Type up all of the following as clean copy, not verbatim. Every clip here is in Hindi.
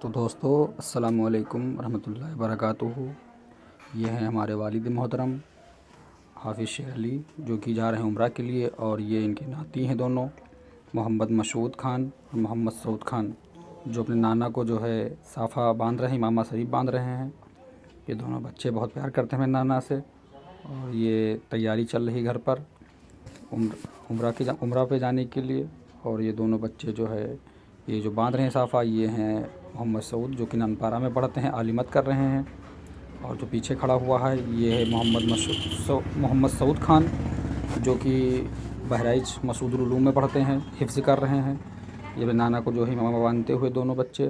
तो दोस्तों अस्सलामुअलैकुम रहमतुल्लाहि वबरकातुहू। ये हैं हमारे वालिद मोहतरम हाफिज़ शेर अली, जो कि जा रहे हैं उम्रा के लिए। और ये इनके नाती हैं दोनों, मोहम्मद मशहूद ख़ान और मोहम्मद सऊद ख़ान, जो अपने नाना को जो है साफ़ा बांध रहे हैं, इमामा शरीफ बांध रहे हैं। ये दोनों बच्चे बहुत प्यार करते हैं नाना से। और ये तैयारी चल रही घर पर उम्रा पे जाने के लिए। और ये दोनों बच्चे जो है ये जो बांध रहे हैं साफ़ा, ये हैं मोहम्मद सऊद, जो कि नानपारा में पढ़ते हैं, आलिमत कर रहे हैं। और जो पीछे खड़ा हुआ है ये है मोहम्मद सऊद ख़ान, जो कि बहराइच मसूदुल उलूम में पढ़ते हैं, हिफ्ज़ कर रहे हैं। ये भी नाना को जो है इमामा बांधते हुए दोनों बच्चे।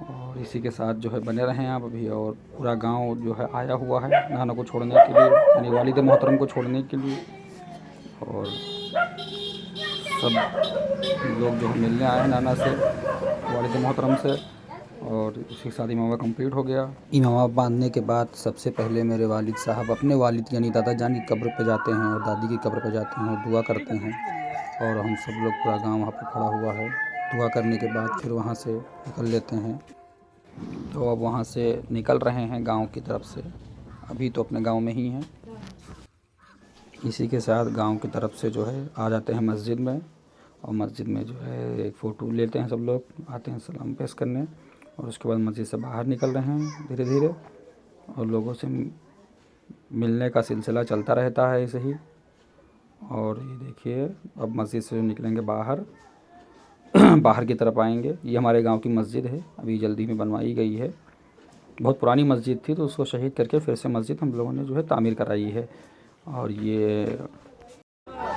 और इसी के साथ जो है बने रहे हैं आप अभी। और पूरा गांव जो है आया हुआ है नाना को छोड़ने के लिए, यानी वालिद मोहतरम को छोड़ने के लिए। और सब लोग जो है मिलने आए हैं नाना से, वालिद मोहतरम से। और उसके साथ इमामा कंप्लीट हो गया। इमामा बांधने के बाद सबसे पहले मेरे वालिद साहब अपने वालिद यानी दादा जान की कब्र पे जाते हैं और दादी की कब्र पे जाते हैं और दुआ करते हैं। और हम सब लोग पूरा गांव वहाँ पे खड़ा हुआ है। दुआ करने के बाद फिर वहाँ से निकल लेते हैं। तो अब वहाँ से निकल रहे हैं गांव की तरफ से। अभी तो अपने गांव में ही हैं। इसी के साथ गांव की तरफ से जो है आ जाते हैं मस्जिद में। और मस्जिद में जो है एक फ़ोटो लेते हैं, सब लोग आते हैं सलाम पेश करने। और उसके बाद मस्जिद से बाहर निकल रहे हैं धीरे धीरे। और लोगों से मिलने का सिलसिला चलता रहता है ऐसे ही। और ये देखिए अब मस्जिद से निकलेंगे बाहर बाहर की तरफ आएंगे। ये हमारे गांव की मस्जिद है, अभी जल्दी में बनवाई गई है। बहुत पुरानी मस्जिद थी, तो उसको शहीद करके फिर से मस्जिद हम लोगों ने जो है तामीर कराई है। और ये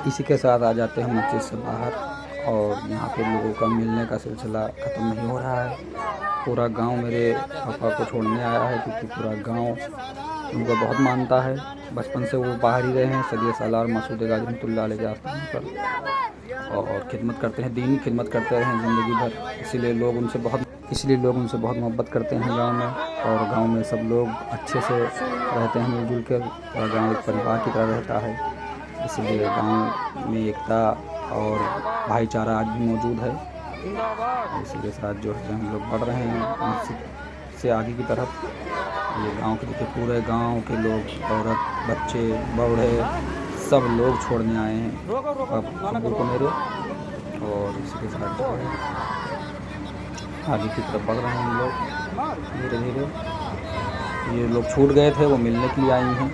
इसी के साथ आ जाते हैं मस्जिद से बाहर। और यहाँ पे लोगों का मिलने का सिलसिला ख़त्म नहीं हो रहा है। पूरा गांव मेरे पापा को छोड़ने आया है, क्योंकि पूरा गांव उनको बहुत मानता है। बचपन से वो बाहर ही रहे हैं। सदिया सालार मसूद गाजी रहमतुल्लाह अलैह के आस्थान पर और खिदमत करते हैं, दीनी खिदमत करते रहे हैं ज़िंदगी भर। इसलिए लोग उनसे बहुत मोहब्बत करते हैं गांव में। और गांव में सब लोग अच्छे से रहते हैं मिलजुल कर। पूरा गांव एक परिवार की तरह रहता है। इसलिए गांव में एकता और भाईचारा आज भी मौजूद है। इसी के साथ जो है हम लोग बढ़ रहे हैं मस्जिद से आगे की तरफ। ये गांव के देखिए पूरे गांव के लोग, औरत, बच्चे, बूढ़े, सब लोग छोड़ने आए हैं अब्बू को मेरे। और इसी के साथ जो है आगे की तरफ बढ़ रहे हैं हम लोग धीरे धीरे। ये लोग छूट गए थे, वो मिलने के लिए आई हैं।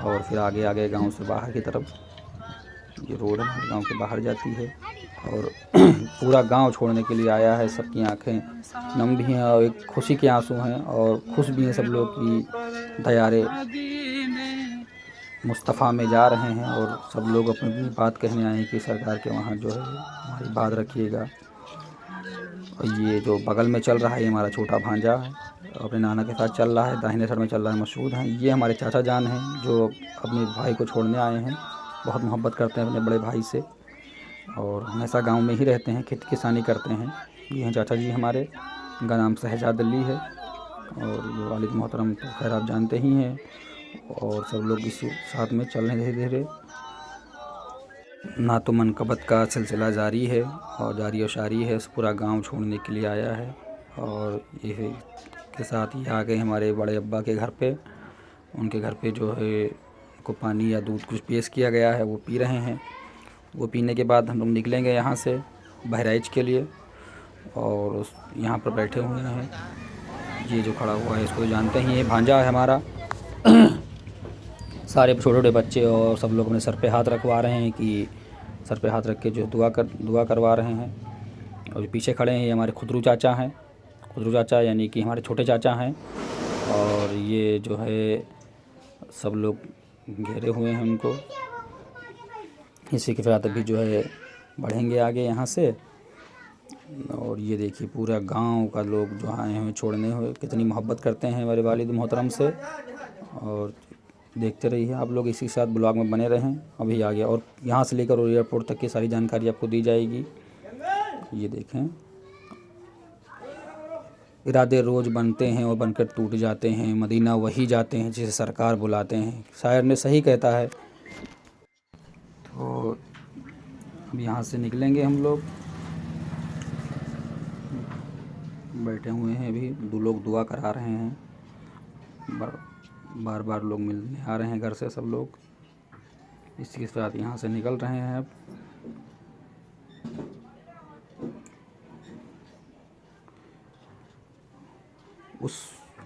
और फिर आगे आगे गांव से बाहर की तरफ ये रोड हमारे गांव के बाहर जाती है। और पूरा गांव छोड़ने के लिए आया है। सबकी आंखें नम भी हैं और एक खुशी के आंसू हैं। और खुश भी हैं सब लोग कि दयारे मुस्तफ़ा में जा रहे हैं। और सब लोग अपनी अपनी बात कहने आए हैं कि सरकार के वहाँ जो है हमारी बात रखिएगा। और ये जो बगल में चल रहा है ये हमारा छोटा भांजा है, अपने नाना के साथ चल रहा है। दाहिने साइड में चल रहा है मसूद हैं। ये हमारे चाचा जान हैं, जो अपने भाई को छोड़ने आए हैं। बहुत मोहब्बत करते हैं अपने बड़े भाई से और हमेशा गांव में ही रहते हैं, खेती किसानी करते हैं। ये हैं चाचा जी हमारे, इनका नाम शहजाद अली है। और ये वालिद मोहतरम तो खैर आप जानते ही हैं। और सब लोग इसी साथ में चल रहे हैं धीरे धीरे। ना तो मनकबत का सिलसिला जारी है और जारी और शारी है। पूरा गांव छोड़ने के लिए आया है। और ये के साथ ही आ गए हमारे बड़े अब्बा के घर पे। उनके घर पे जो है उनको पानी या दूध कुछ पेश किया गया है, वो पी रहे हैं। वो पीने के बाद हम लोग निकलेंगे यहाँ से बहराइच के लिए। और उस यहाँ पर बैठे हुए हैं, ये जो खड़ा हुआ है इसको जानते ही, ये भांजा है हमारा। सारे छोटे छोटे बच्चे और सब लोग अपने सर पे हाथ रखवा रहे हैं कि सर पे हाथ रख के जो दुआ करवा रहे हैं। और जो पीछे खड़े हैं ये हमारे खुदरू चाचा हैं। खुदरू चाचा यानी कि हमारे छोटे चाचा हैं। और ये जो है सब लोग घेरे हुए हैं उनको। इसी के साथ अभी जो है बढ़ेंगे आगे यहाँ से। और ये देखिए पूरा गांव का लोग जो आए हैं छोड़ने हुए, कितनी मोहब्बत करते हैं हमारे वालिद मोहतरम से। और देखते रहिए आप लोग, इसी के साथ ब्लॉग में बने रहें। अभी आ गया और यहाँ से लेकर और एयरपोर्ट तक की सारी जानकारी आपको दी जाएगी। ये देखें, इरादे रोज़ बनते हैं और बनकर टूट जाते हैं। मदीना वही जाते हैं जिसे सरकार बुलाते हैं, शायर ने सही कहता है। तो अब यहाँ से निकलेंगे हम लोग। बैठे हुए हैं। अभी दो लोग दुआ करा रहे हैं। बार बार लोग मिलने आ रहे हैं घर से, सब लोग इसी के साथ यहाँ से निकल रहे हैं। अब उस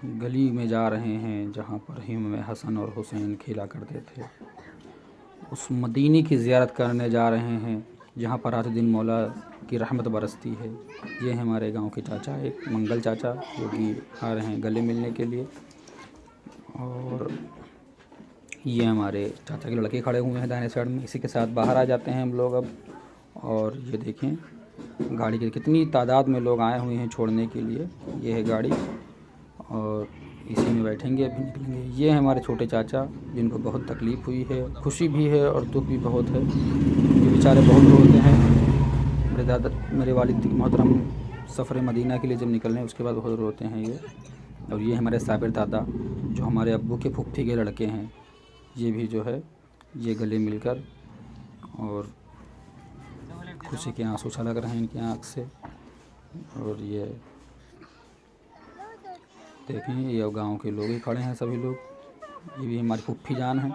गली में जा रहे हैं जहाँ पर हिम हसन और हुसैन खेला करते थे। उस मदीने की ज़ियारत करने जा रहे हैं जहाँ पर रातुद्दीन मौला की रहमत बरसती है। ये है हमारे गांव के चाचा, एक मंगल चाचा, जो कि आ रहे हैं गले मिलने के लिए। और ये हमारे चाचा के लड़के खड़े हुए हैं दाहिने साइड में। इसी के साथ बाहर आ जाते हैं हम लोग अब। और ये देखें गाड़ी के कितनी तादाद में लोग आए हुए हैं छोड़ने के लिए। ये है गाड़ी और इसी में बैठेंगे, अभी निकलेंगे। ये है हमारे छोटे चाचा जिनको बहुत तकलीफ़ हुई है, खुशी भी है और दुख भी बहुत है। ये बेचारे बहुत रोते हैं। मेरे वालिद मोहतरम सफ़र मदीना के लिए जब निकलने उसके बाद बहुत रोते हैं ये। और ये हमारे साबिर दादा जो हमारे अब्बू के फुफ्फी के लड़के हैं। ये भी जो है ये गले मिलकर और खुशी के आंसू छलक रहे हैं इनकी आँख से। और ये देखें ये गांव के लोग ही खड़े हैं सभी लोग। ये भी हमारी फुफ्फी जान हैं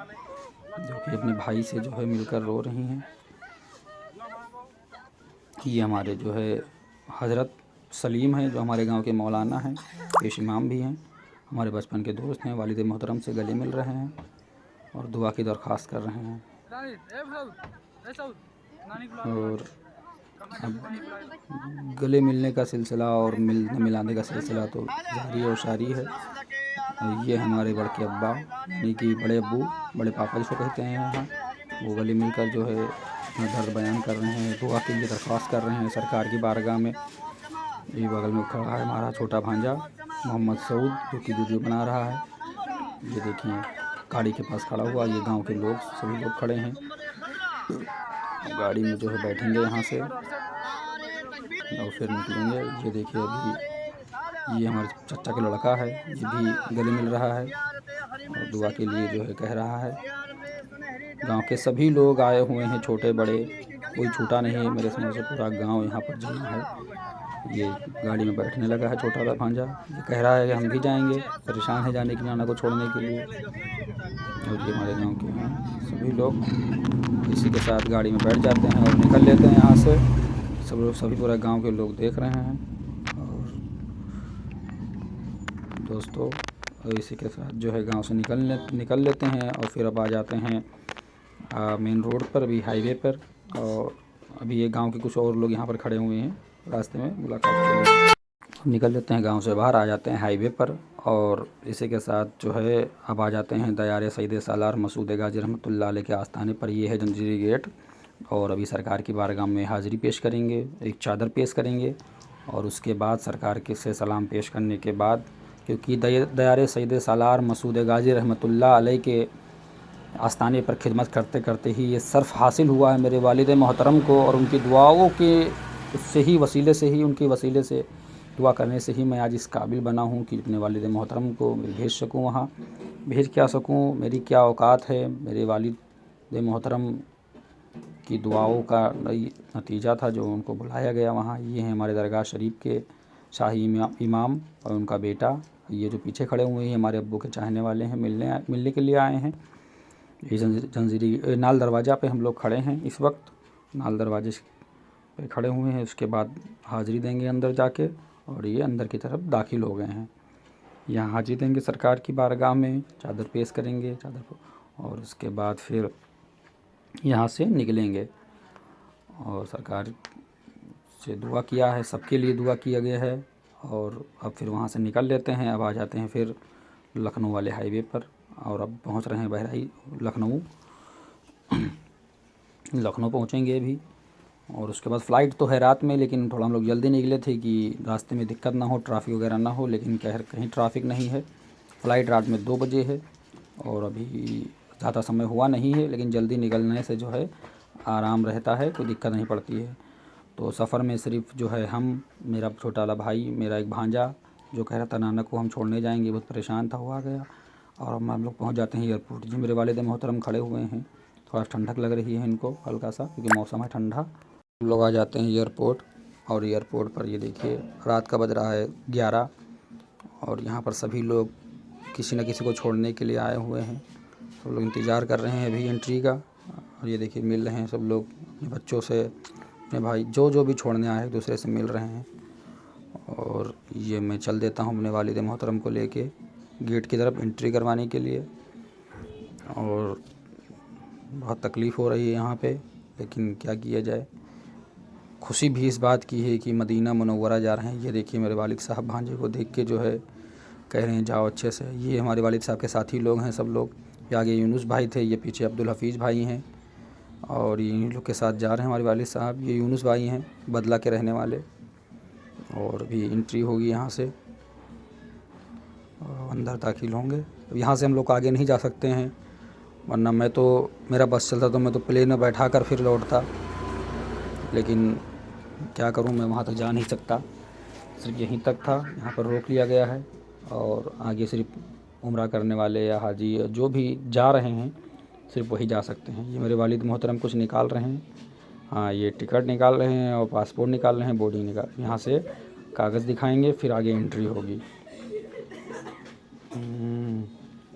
जो कि अपने भाई से जो है मिलकर रो रही हैं। ये हमारे जो है हज़रत सलीम हैं जो हमारे गांव के मौलाना हैं, पेश इमाम भी हैं, हमारे बचपन के दोस्त हैं। वालिद मोहतरम से गले मिल रहे हैं और दुआ की दरख्वास्त कर रहे हैं। और अब गले मिलने का सिलसिला और मिलाने का सिलसिला तो जारी और सारी है। और ये हमारे बड़के अब्बा यानी कि बड़े अब्बू, बड़े पापा जिसको कहते हैं यहाँ, वो गले मिलकर जो है अपना दर्द बयान कर रहे हैं, दुआ के लिए दरख्वास्त कर रहे हैं सरकार की बारगाह में। ये बगल में खड़ा है हमारा छोटा भांजा मोहम्मद सऊद जो कि वीडियो बना रहा है। ये देखिए गाड़ी के पास खड़ा हुआ, ये गांव के लोग सभी लोग खड़े हैं। गाड़ी में जो है बैठेंगे यहाँ से और फिर निकलेंगे। ये देखिए अभी ये हमारे चाचा का लड़का है, ये भी गले मिल रहा है और दुआ के लिए जो है कह रहा है। गांव के सभी लोग आए हुए हैं, छोटे बड़े, कोई छूटा नहीं है। मेरे समझ से पूरा गांव यहाँ पर जमा है। ये गाड़ी में बैठने लगा है छोटा सा भांजा, ये कह रहा है कि हम भी जाएंगे, परेशान है जाने की नाना को छोड़ने के लिए। और ये हमारे गांव के हैं सभी लोग इसी के साथ गाड़ी में बैठ जाते हैं और निकल लेते हैं यहाँ से। सब लोग सभी पूरा गांव के लोग देख रहे हैं। और दोस्तों इसी के साथ जो है गांव से निकल लेते हैं और फिर अब आ जाते हैं मेन रोड पर, अभी हाईवे पर। और अभी ये गांव के कुछ और लोग यहाँ पर खड़े हुए हैं रास्ते में मुलाकात के लिए। निकल लेते हैं गांव से बाहर, आ जाते हैं हाईवे पर। और इसी के साथ जो है अब आ जाते हैं दयारे सईद सालार मसूद गाजी रहमतुल्लाह अलैह के आस्थाने पर। ये है जंजीरी गेट। और अभी सरकार की बारगाह में हाज़िरी पेश करेंगे, एक चादर पेश करेंगे और उसके बाद सरकार के से सलाम पेश करने के बाद, क्योंकि दयारे सईद सालार मसूद गाजी रहमतुल्लाह अलैह के आस्थाने पर खिदमत करते करते ही ये सर्फ़ हासिल हुआ है मेरे वालिद मोहतरम को। और उनकी दुआओं के उससे ही वसीले से ही, उनके वसीले से दुआ करने से ही मैं आज इस काबिल बना हूँ कि अपने वालिद मोहतरम को भेज सकूँ वहाँ। भेज क्या सकूँ, मेरी क्या औकात है। मेरे वालिद मोहतरम की दुआओं का नतीजा था जो उनको बुलाया गया वहाँ। ये हैं हमारे दरगाह शरीफ के शाही इमाम और उनका बेटा। ये जो पीछे खड़े हुए हैं हमारे अब्बू के चाहने वाले हैं, मिलने के लिए आए हैं। ये जंजीरी नाल दरवाज़ा पे हम लोग खड़े हैं इस वक्त, नाल दरवाजे पे खड़े हुए हैं। उसके बाद हाज़िरी देंगे अंदर जाके और ये अंदर की तरफ दाखिल हो गए हैं। यहाँ हाज़िरी देंगे सरकार की बारगाह में, चादर पेश करेंगे और उसके बाद फिर यहाँ से निकलेंगे। और सरकार से दुआ किया है, सबके लिए दुआ किया गया है। और अब फिर वहाँ से निकल लेते हैं। अब आ जाते हैं फिर लखनऊ वाले हाईवे पर और अब पहुँच रहे हैं बहराइच लखनऊ पहुँचेंगे अभी। और उसके बाद फ़्लाइट तो है रात में, लेकिन थोड़ा हम लोग जल्दी निकले थे कि रास्ते में दिक्कत ना हो, ट्रैफ़िक वगैरह ना हो। लेकिन कहीं ट्रैफ़िक नहीं है। फ़्लाइट रात में 2 बजे है और अभी ज़्यादा समय हुआ नहीं है, लेकिन जल्दी निकलने से जो है आराम रहता है, कोई दिक्कत नहीं पड़ती है। तो सफ़र में सिर्फ जो है हम, मेरा छोटा वाला भाई, मेरा एक भांजा जो कह रहा था नाना को हम छोड़ने जाएंगे, बहुत परेशान था, वो आ गया। और हम लोग पहुंच जाते हैं एयरपोर्ट। जी मेरे वालिद मोहतरम खड़े हुए हैं, थोड़ा ठंडक लग रही है इनको हल्का सा, क्योंकि मौसम है ठंडा। हम लोग आ जाते हैं एयरपोर्ट और एयरपोर्ट पर ये देखिए रात का बज रहा है 11 और यहाँ पर सभी लोग किसी न किसी को छोड़ने के लिए आए हुए हैं। सब लोग इंतज़ार कर रहे हैं अभी एंट्री का। और ये देखिए मिल रहे हैं सब लोग अपने बच्चों से, अपने भाई जो भी छोड़ने आए एक दूसरे से मिल रहे हैं। और ये मैं चल देता हूँ अपने वालिद मोहतरम को लेके गेट की तरफ एंट्री करवाने के लिए। और बहुत तकलीफ़ हो रही है यहाँ पे, लेकिन क्या किया जाए। खुशी भी इस बात की है कि मदीना मुनव्वरा जा रहे हैं। ये देखिए मेरे वालिद साहब भांजे को देख के जो है कह रहे हैं जाओ अच्छे से। ये हमारे वालिद साहब के साथी लोग हैं सब लोग। ये आगे यूनुस भाई थे, ये पीछे अब्दुल हफीज़ भाई हैं और ये इन लोग के साथ जा रहे हैं हमारे वालिद साहब। ये यूनुस भाई हैं बदला के रहने वाले। और अभी एंट्री होगी यहाँ से और अंदर दाखिल होंगे। अब यहाँ से हम लोग आगे नहीं जा सकते हैं, वरना मेरा बस चलता तो मैं तो प्लेन में बैठा कर फिर लौटता, लेकिन क्या करूं, मैं वहाँ तक जा नहीं सकता। सिर्फ यहीं तक था, यहाँ पर रोक लिया गया है। और आगे सिर्फ उम्रा करने वाले या हाजी जो भी जा रहे हैं सिर्फ वही जा सकते हैं। ये मेरे वालिद मोहतरम कुछ निकाल रहे हैं, हाँ ये टिकट निकाल रहे हैं और पासपोर्ट निकाल रहे हैं, बोर्डिंग निकाल, यहाँ से कागज़ दिखाएंगे फिर आगे एंट्री होगी।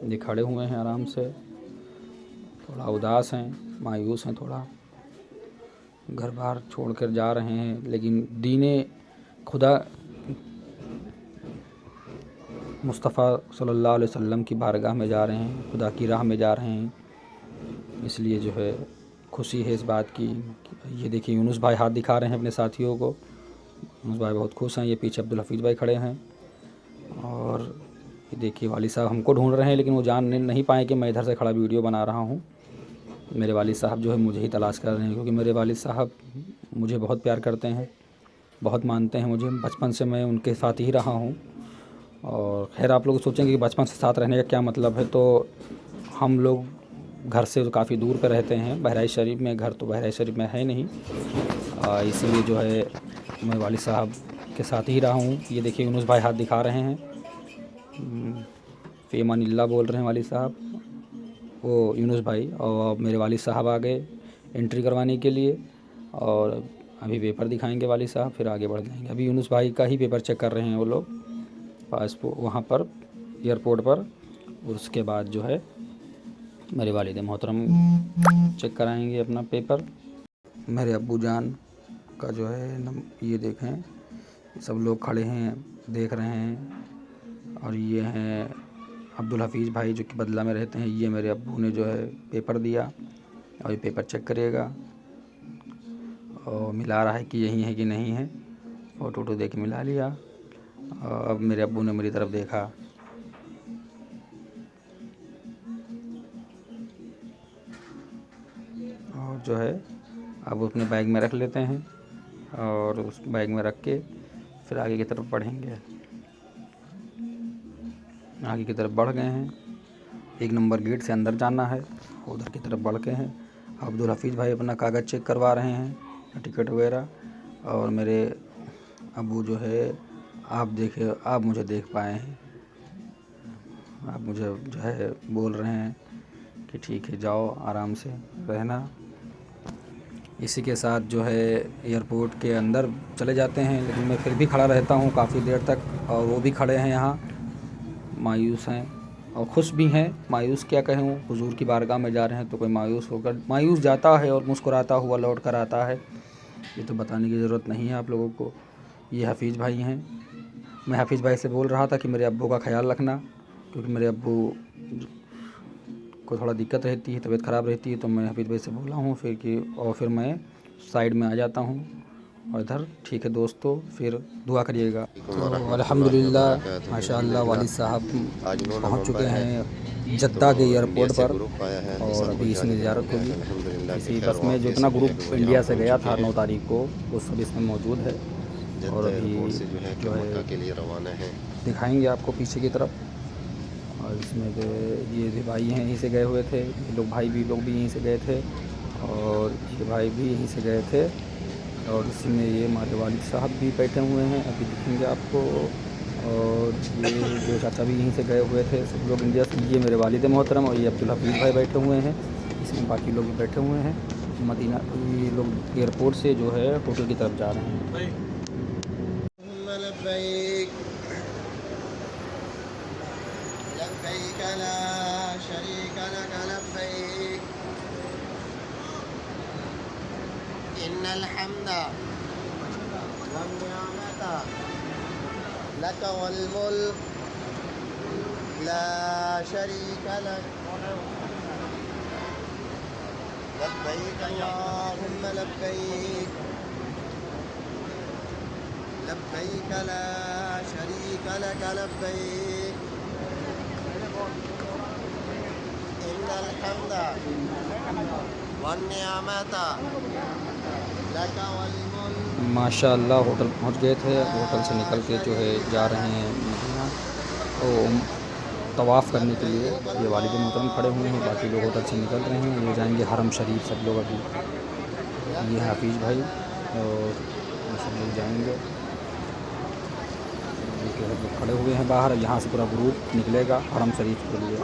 ये खड़े हुए हैं आराम से, थोड़ा उदास हैं, मायूस हैं, थोड़ा घर बार छोड़ कर जा रहे हैं, लेकिन दीने खुदा मुस्तफ़ा सल्लल्लाहु अलैहि वसल्लम की बारगाह में जा रहे हैं, खुदा की राह में जा रहे हैं। इसलिए जो है खुशी है इस बात की। ये देखिए यूनुस भाई हाथ दिखा रहे हैं अपने साथियों को। यूनुस भाई बहुत खुश हैं। ये पीछे अब्दुल हफीज़ भाई खड़े हैं। और ये देखिए वालिद साहब हमको ढूंढ रहे हैं, लेकिन वो जान नहीं पाए कि मैं इधर से खड़ा वीडियो बना रहा हूँ। मेरे वालिद साहब जो है मुझे ही तलाश कर रहे हैं, क्योंकि मेरे वालिद साहब मुझे बहुत प्यार करते हैं, बहुत मानते हैं मुझे। बचपन से मैं उनके साथ ही रहा हूँ। और खैर आप लोग सोचेंगे कि बचपन से साथ रहने का क्या मतलब है, तो हम लोग घर से काफ़ी दूर पर रहते हैं, बहराइच शरीफ में। घर तो बहराइच शरीफ में है नहीं, इसीलिए जो है मैं वालिद साहब के साथ ही रहा हूँ। ये देखिए यूनुस भाई हाथ दिखा रहे हैं, फ़ीमानिल्लाह बोल रहे हैं वालिद साहब, वो यूनुस भाई। और मेरे वालिद साहब आ गए एंट्री करवाने के लिए और अभी पेपर दिखाएंगे वालिद साहब, फिर आगे बढ़ जाएंगे। अभी यूनुस भाई का ही पेपर चेक कर रहे हैं वो लोग पासपोर्ट वहाँ पर एयरपोर्ट पर। उसके बाद जो है मेरे वालिद मोहतरम चेक कराएंगे अपना पेपर। मेरे अब्बू जान का जो है ये देखें, सब लोग खड़े हैं देख रहे हैं। और ये हैं अब्दुल हफीज़ भाई जो कि बदला में रहते हैं। ये मेरे अब्बू ने जो है पेपर दिया और ये पेपर चेक करिएगा और मिला रहा है कि यही है कि नहीं है। फ़ोटो दे के मिला लिया। और अब मेरे अब्बू ने मेरी तरफ देखा। और जो है अब अपने बैग में रख लेते हैं और उस बैग में रख के फिर आगे की तरफ बढ़ेंगे। आगे की तरफ बढ़ गए हैं, 1 नंबर गेट से अंदर जाना है, उधर की तरफ बढ़ के हैं। अब्दुल हफीज़ भाई अपना कागज़ चेक करवा रहे हैं, टिकट वगैरह। और मेरे अब्बू जो है आप मुझे देख पाए हैं, आप मुझे जो है बोल रहे हैं कि ठीक है जाओ आराम से रहना। इसी के साथ जो है एयरपोर्ट के अंदर चले जाते हैं, लेकिन मैं फिर भी खड़ा रहता हूँ काफ़ी देर तक। और वो भी खड़े हैं यहाँ, मायूस हैं और खुश भी हैं। मायूस क्या कहूँ, हुजूर की बारगाह में जा रहे हैं तो कोई मायूस जाता है और मुस्कुराता हुआ लौट कर आता है, ये तो बताने की ज़रूरत नहीं है आप लोगों को। ये हफीज़ भाई हैं। मैं हफीज़ भाई से बोल रहा था कि मेरे अब्बू का ख्याल रखना, क्योंकि मेरे अब्बू को थोड़ा दिक्कत रहती है, तबीयत ख़राब रहती है। तो मैं हफीज़ भाई से बोला हूँ फिर मैं साइड में आ जाता हूँ। और इधर ठीक है दोस्तों, फिर दुआ करिएगा। तो अल्हम्दुलिल्लाह माशाअल्लाह वालिद साहब पहुँच चुके हैं जद्दा के एयरपोर्ट पर और अभी इसमें ज़ियारत होगी। इसी बस में जितना ग्रुप इंडिया से गया था 9 तारीख को वो सब इसमें मौजूद है। और अभी जो है दिखाएंगे आपको पीछे की तरफ। और इसमें जो ये भी भाई हैं यहीं से गए हुए थे, ये लोग भाई भी यहीं से गए थे और ये भाई भी यहीं से गए थे। और इसमें ये हमारे वालिद साहब भी बैठे हुए हैं, अभी दिखेंगे आपको। और ये जो चाचा भी यहीं से गए हुए थे, सब लोग इंडिया से। ये मेरे वालिद मोहतरम और ये अब्दुल हफीज़ भाई बैठे हुए हैं, इसमें बाकी लोग भी बैठे हुए हैं। मदीना ये लोग एयरपोर्ट से जो है होटल की तरफ जा रहे हैं। लब्बैक लब्बैक ला शरीक लक लब्बैक इन्नल हम्दा वन्निअमता लक वल मुल्क ला शरीक लक लब्बैक अल्लाहुम्मा लब्बैक लब्बैक ला शरीक लक लब्बैक इन्नल हम्दा वन्निअमता लक वल मुल्क। माशाअल्लाह होटल पहुंच गए थे। होटल से निकल के जो है जा रहे हैं मदीना तो तवाफ़ करने के लिए। ये वालिद मोहतरम खड़े हुए हैं, बाकी लोग होटल से निकल रहे हैं। ये जाएंगे हरम शरीफ सब लोग अभी। ये है हाफिज़ भाई और ये सब लोग जाएंगे। ये सब लोग खड़े हुए हैं बाहर। यहाँ से पूरा ग्रुप निकलेगा हरम शरीफ के लिए।